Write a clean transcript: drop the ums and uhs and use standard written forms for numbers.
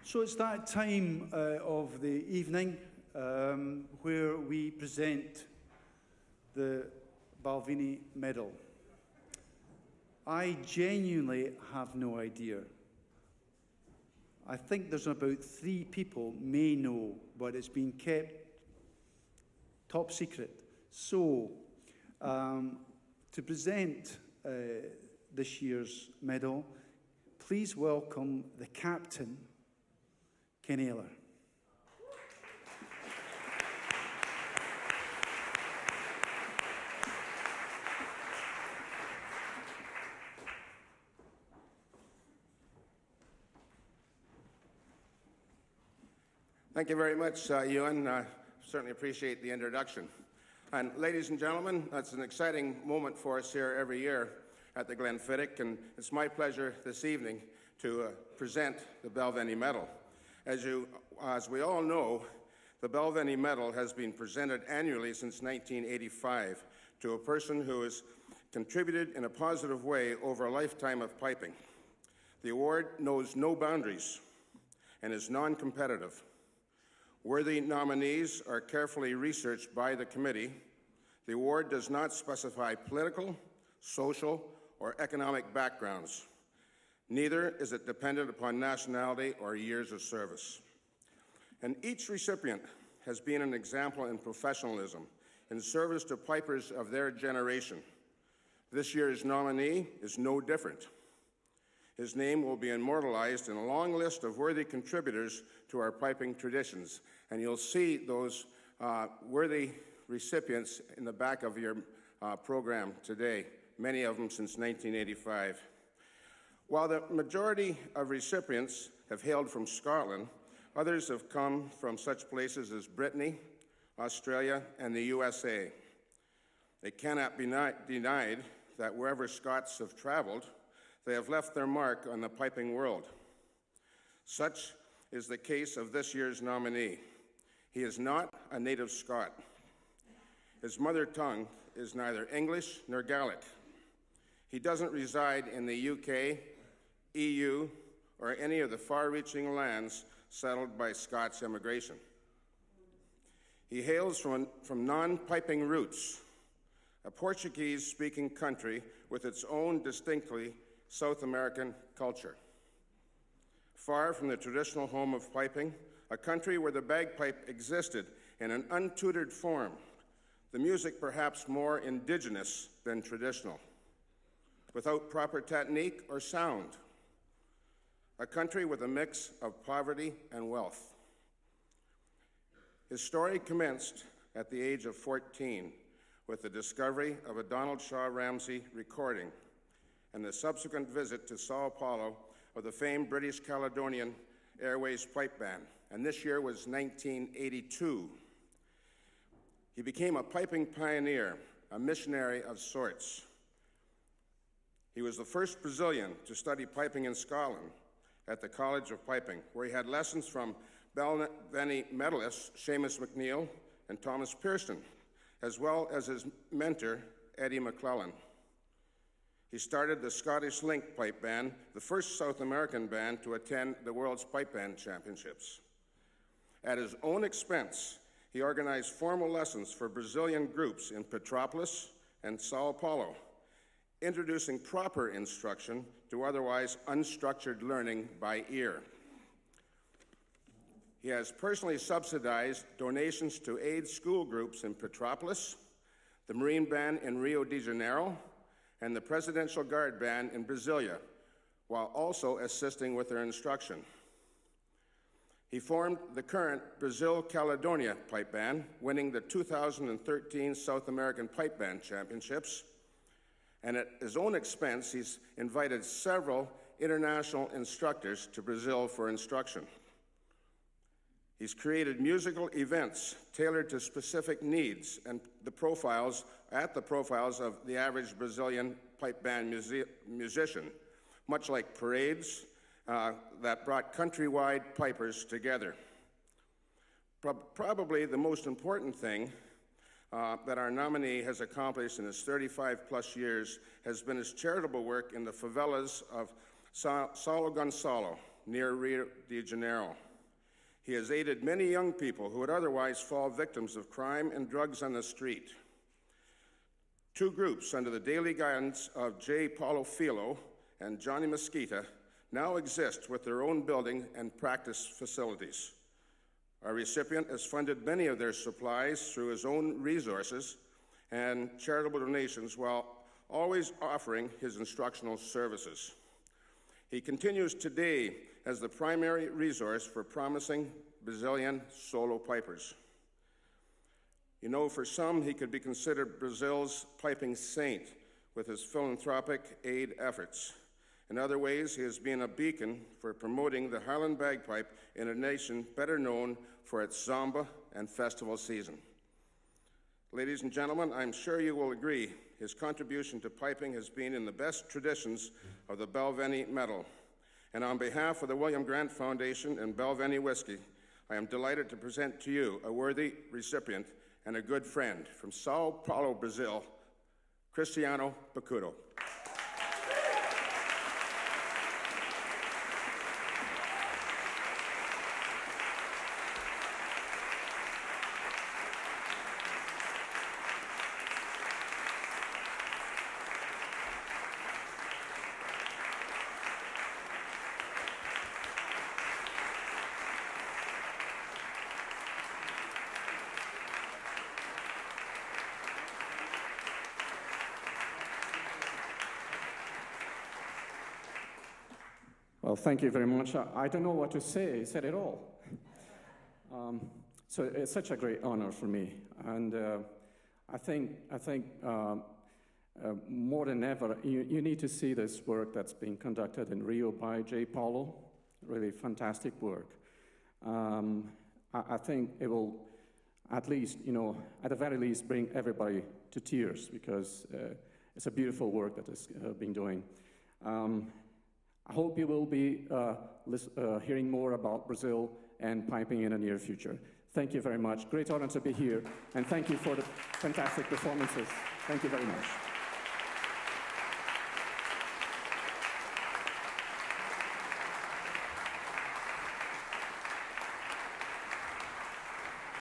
So it's that time of the evening where we present the Balvenie Medal. I genuinely have no idea. I think there's about 3 people may know, but it's been kept top secret. So, to present this year's medal, please welcome the captain, Ken Ayler. Thank you very much, Ewan. Certainly appreciate the introduction. And ladies and gentlemen, that's an exciting moment for us here every year at the Glenfiddich, and it's my pleasure this evening to present the Balvenie Medal. As we all know, the Balvenie Medal has been presented annually since 1985 to a person who has contributed in a positive way over a lifetime of piping. The award knows no boundaries and is non-competitive. Worthy nominees are carefully researched by the committee. The award does not specify political, social, or economic backgrounds. Neither is it dependent upon nationality or years of service. And each recipient has been an example in professionalism, in service to pipers of their generation. This year's nominee is no different. His name will be immortalized in a long list of worthy contributors to our piping traditions, and you'll see those worthy recipients in the back of your program today, many of them since 1985. While the majority of recipients have hailed from Scotland, others have come from such places as Brittany, Australia, and the USA. It cannot be denied that wherever Scots have traveled, they have left their mark on the piping world. Such is the case of this year's nominee. He is not a native Scot. His mother tongue is neither English nor Gaelic. He doesn't reside in the UK, EU, or any of the far-reaching lands settled by Scots immigration. He hails from non-piping roots, a Portuguese-speaking country with its own distinctly South American culture. Far from the traditional home of piping, a country where the bagpipe existed in an untutored form, the music perhaps more indigenous than traditional, without proper technique or sound. A country with a mix of poverty and wealth. His story commenced at the age of 14 with the discovery of a Donald Shaw Ramsay recording and the subsequent visit to Sao Paulo of the famed British Caledonian Airways Pipe Band, and this year was 1982. He became a piping pioneer, a missionary of sorts. He was the first Brazilian to study piping in Scotland at the College of Piping, where he had lessons from Balvenie medalists Seamus McNeill and Thomas Pearson, as well as his mentor, Eddie McClellan. He started the Scottish Link Pipe Band, the first South American band to attend the World's Pipe Band Championships. At his own expense, he organized formal lessons for Brazilian groups in Petrópolis and Sao Paulo, introducing proper instruction to otherwise unstructured learning by ear. He has personally subsidized donations to aid school groups in Petrópolis, the Marine Band in Rio de Janeiro, and the Presidential Guard Band in Brasilia, while also assisting with their instruction. He formed the current Brasil Caledonia Pipe Band, winning the 2013 South American Pipe Band Championships, and at his own expense, he's invited several international instructors to Brazil for instruction. He's created musical events tailored to specific needs and the profiles of the average Brazilian pipe band musician, much like parades that brought countrywide pipers together. Probably the most important thing that our nominee has accomplished in his 35-plus years has been his charitable work in the favelas of São Gonçalo, near Rio de Janeiro. He has aided many young people who would otherwise fall victims of crime and drugs on the street. Two groups under the daily guidance of J. Paulo Filo and Johnny Mesquita now exist with their own building and practice facilities. Our recipient has funded many of their supplies through his own resources and charitable donations while always offering his instructional services. He continues today as the primary resource for promising Brazilian solo pipers. You know, for some, he could be considered Brazil's piping saint with his philanthropic aid efforts. In other ways, he has been a beacon for promoting the Highland bagpipe in a nation better known for its samba and festival season. Ladies and gentlemen, I'm sure you will agree his contribution to piping has been in the best traditions of the Balvenie Medal. And on behalf of the William Grant Foundation and Balvenie Whiskey, I am delighted to present to you a worthy recipient and a good friend from Sao Paulo, Brazil, Cristiano Bicudo. Well, thank you very much. I don't know what to say. He said it all. So it's such a great honor for me. And I think more than ever, you need to see this work that's being conducted in Rio by J. Paulo. Really fantastic work. I think it will at least, at the very least, bring everybody to tears because it's a beautiful work that is being doing. I hope you will be hearing more about Brazil and piping in the near future. Thank you very much. Great honor to be here, and thank you for the fantastic performances. Thank you very much.